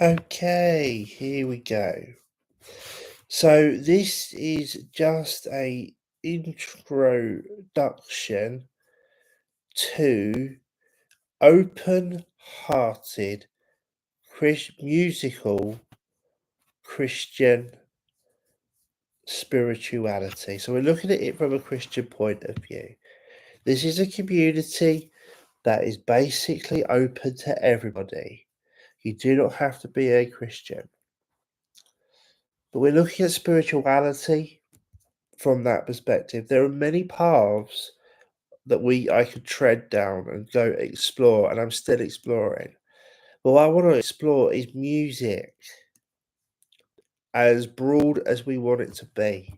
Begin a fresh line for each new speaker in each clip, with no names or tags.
Okay, here we go. So this is just a introduction to open-hearted musical Christian spirituality. So we're looking at it from a Christian point of view. This is a community that is basically open to everybody. You do not have to be a Christian. But we're looking at spirituality from that perspective. There are many paths that I could tread down and go explore, and I'm still exploring. But what I want to explore is music as broad as we want it to be.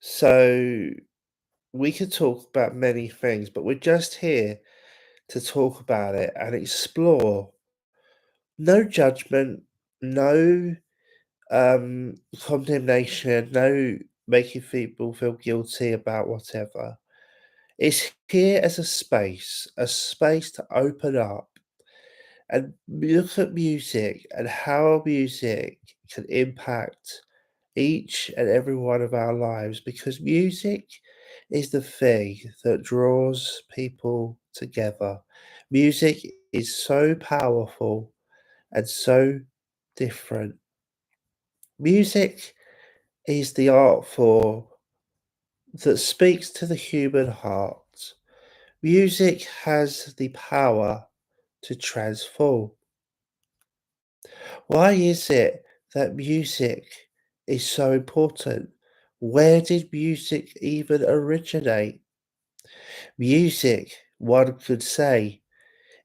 So we could talk about many things, but we're just here to talk about it and explore. No judgment, no condemnation, no making people feel guilty about whatever. It's here as a space to open up and look at music and how music can impact each and every one of our lives, because music is the thing that draws people together. Music is so powerful and so different. Music is the art form that speaks to the human heart. Music has the power to transform. Why is it that music is so important? Where did music even originate? Music, one could say,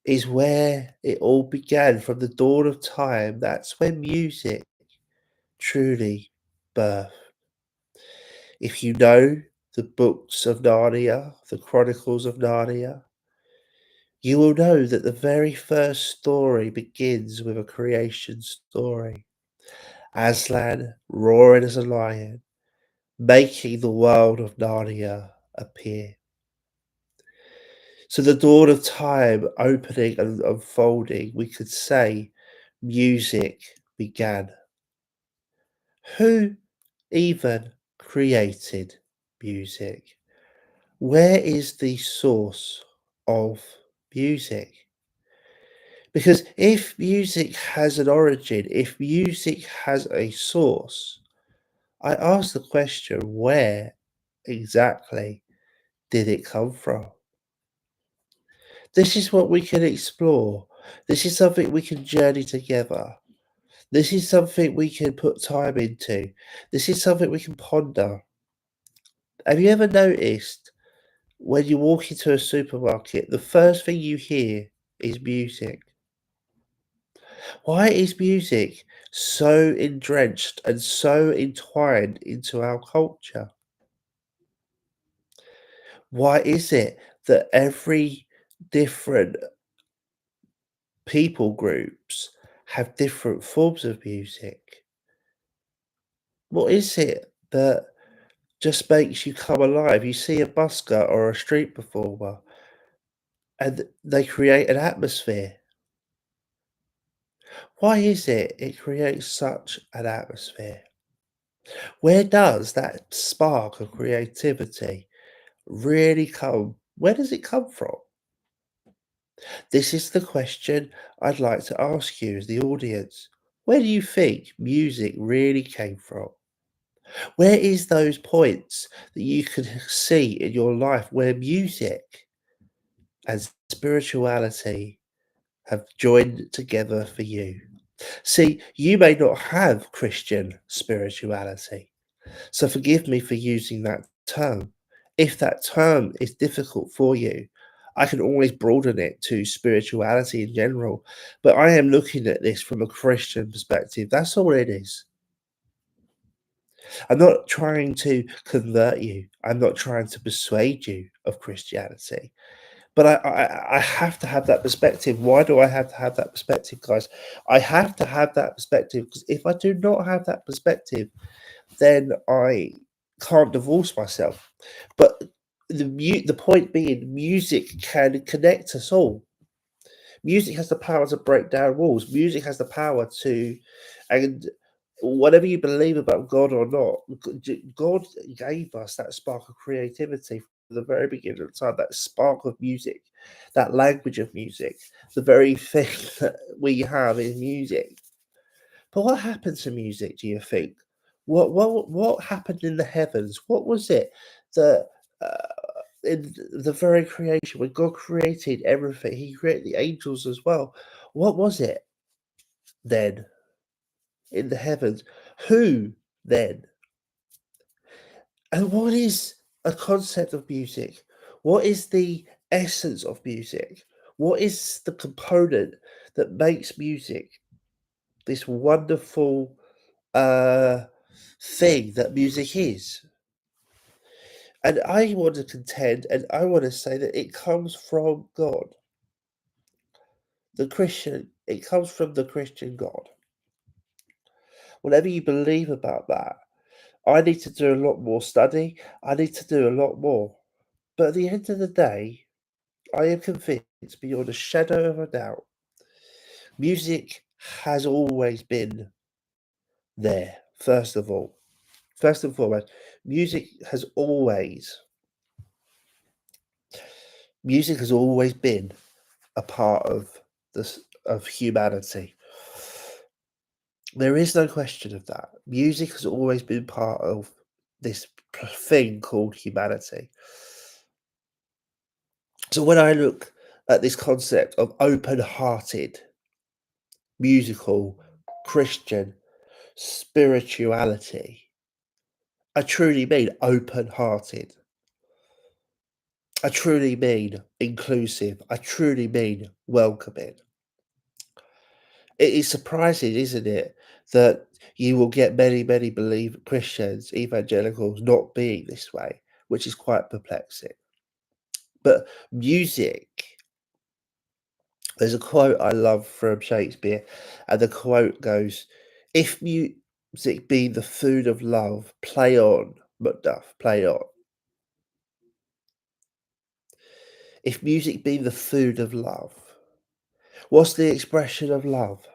is where it all began from the dawn of time. That's when music truly birthed. If you know the books of Narnia, the Chronicles of Narnia, you will know that the very first story begins with a creation story. Aslan roaring as a lion, making the world of Narnia appear. So the dawn of time opening and unfolding, we could say music began. Who even created music? Where is the source of music? Because if music has an origin, if music has a source, I ask the question, where exactly did it come from? This is what we can explore. This is something we can journey together. This is something we can put time into. This is something we can ponder. Have you ever noticed when you walk into a supermarket, the first thing you hear is music? Why is music so entrenched and so entwined into our culture? Why is it that every different people groups have different forms of music? What is it that just makes you come alive? You see a busker or a street performer and they create an atmosphere. Why is it creates such an atmosphere? Where does that spark of creativity really come? Where does it come from? This is the question I'd like to ask you as the audience. Where do you think music really came from? Where is those points that you can see in your life where music and spirituality have joined together for you? See, you may not have Christian spirituality, so forgive me for using that term. If that term is difficult for you, I can always broaden it to spirituality in general, but I am looking at this from a Christian perspective. That's all it is. I'm not trying to convert you. I'm not trying to persuade you of Christianity. But I have to have that perspective. Why do I have to have that perspective, guys? I have to have that perspective because if I do not have that perspective, then I can't divorce myself. But the point being, music can connect us all. Music has the power to break down walls. Music has the power to, and whatever you believe about God or not, God gave us that spark of creativity from the very beginning of time, that spark of music, that language of music, the very thing that we have in music. But what happened to music, do you think? What happened in the heavens? What was it that in the very creation, when God created everything, He created the angels as well. What was it then in the heavens? Who then? And what is a concept of music? What is the essence of music? What is the component that makes music this wonderful thing that music is? And I want to contend and I want to say that it comes from God. It comes from the Christian God. Whatever you believe about that, I need to do a lot more study. I need to do a lot more. But at the end of the day, I am convinced beyond a shadow of a doubt, music has always been there, first of all. First and foremost, music has always been a part of this of humanity. There is no question of that. Music has always been part of this thing called humanity. So when I look at this concept of open-hearted, musical, Christian spirituality, I truly mean open-hearted. I truly mean inclusive. I truly mean welcoming. It is surprising, isn't it, that you will get many, many Christians, evangelicals not being this way, which is quite perplexing. But music, there's a quote I love from Shakespeare, and the quote goes, "If music be the food of love, play on, Macduff, play on." If music be the food of love, what's the expression of love?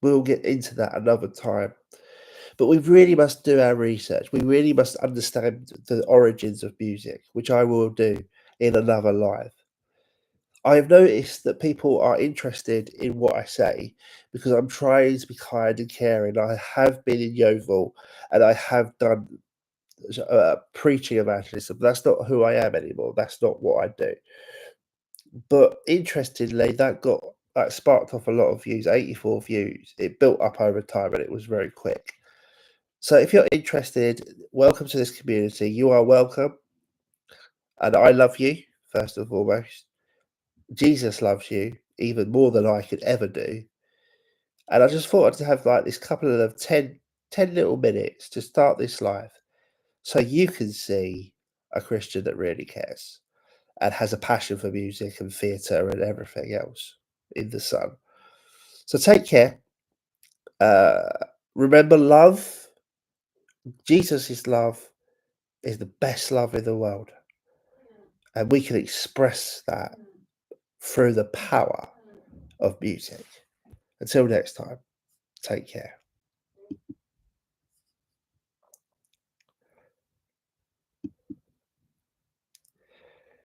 We'll get into that another time. But we really must do our research. We really must understand the origins of music, which I will do in another live. I have noticed that people are interested in what I say because I'm trying to be kind and caring. I have been in Yeovil and I have done preaching evangelism. That's not who I am anymore. That's not what I do. But interestingly, that sparked off a lot of views, 84 views. It built up over time and it was very quick. So if you're interested, welcome to this community. You are welcome. And I love you, first and foremost. Jesus loves you even more than I could ever do. And I just thought I'd have like this couple of 10 little minutes to start this live so you can see a Christian that really cares and has a passion for music and theatre and everything else in the sun. So take care. Uh, remember, love, Jesus' love is the best love in the world. And we can express that through the power of music. Until next time, take care.